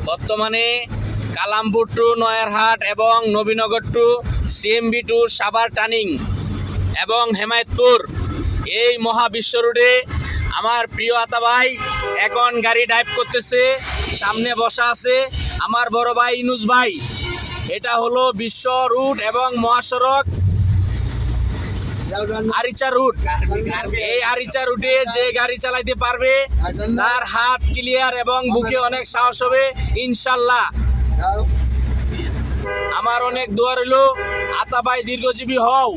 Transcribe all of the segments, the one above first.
বর্তমানে কালামপুর টু নয়ারহাট এবং Nabinagar to CMB to Savar turning এবং হেমায়তপুর এই মহাবিশ্ব রোডে আমার প্রিয় আতা ভাই এখন গাড়ি ড্রাইভ করতেছে। সামনে বসা আছে আমার বড় ভাই ইনুস ভাই। এটা হলো বিশ্ব রুট এবং মহাসড়ক আরিচা রুট। এই আরিচা রুটে যে গাড়ি চালাইতে পারবে তার হাত ক্লিয়ার এবং বুকে অনেক সাহস হবে ইনশাল্লাহ। আমার অনেক দোয়া রইল আতা ভাই দীর্ঘজীবী হও।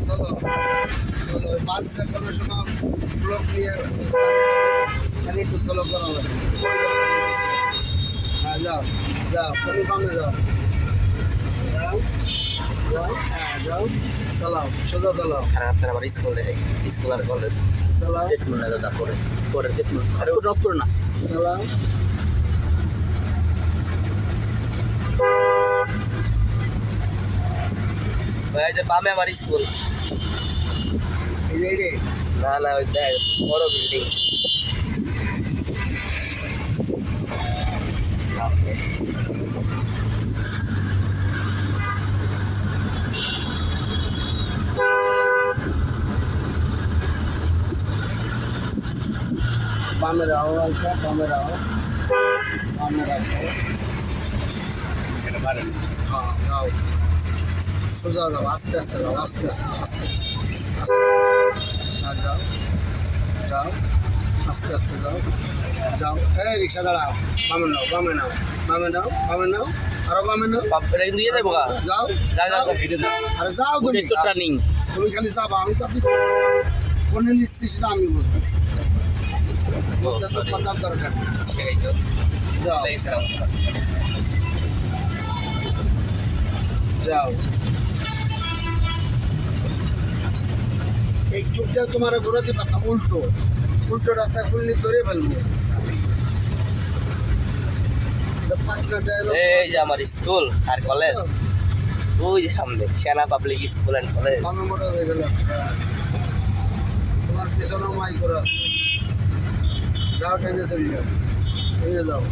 চলো চলো বাস কোনো সময় ব্লক নিয়ে একটু চলো করা হবে। হ্যাঁ যাও যাও তুমি বামে যাও যাও যাও হ্যাঁ যাও চালাও সোজা চালাও। আর আপনার আবার স্কুল আর কলেজ চালাও দেখুন না দাদা পরে দেখুন আরে ওটা অফ করো না। চালাও ভাই যে বামে আবার স্কুল এই যে রে না না ওই দেখ বড় বিল্ডিং বামে রাও আইটা বামে রাও এটা পারেন। হ্যাঁ যাও সোজা যাও আস্তে আস্তে যাও আস্তে আস্তে আস্তে আস্তে হ্যাঁ যাও যাও আস্তে আস্তে যাও যাও এই রিক্সা দাঁড়াও বামে নাও বামে নাও বামে নাও বামে নাও আরো বামে নাও এটা কিন্তু দিয়ে দেবো গা যাও যা যা যাও। ভিডিও আরে যাও তুমি তো টার্নিং তুমি খালি যাবা আমি যাচ্ছি কোনে নিচ্ছি সেটা আমি বুঝবো কথার দরকার নেই। যাও যাও এই চোখটা তোমার ঘোরাতে পারতাম উল্টো উল্টো রাস্তায় ফুললি ধরে ফেলবো। এই যে আমার স্কুল আর কলেজ ওই যে সামনে সেনা পাবলিক স্কুল এন্ড কলেজ। বামে মোটর হয়ে গেল তোমার পেছনেও মাই করা আছে। যাও টেনে চলে যাও টেনে যাও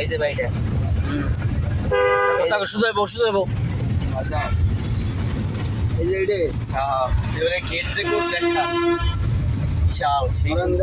এই যে ভাইটা তাকে শুধু দেবো আর যাও এই যে রে হ্যাঁ এবারে গেট যে করছে একটা বিশাল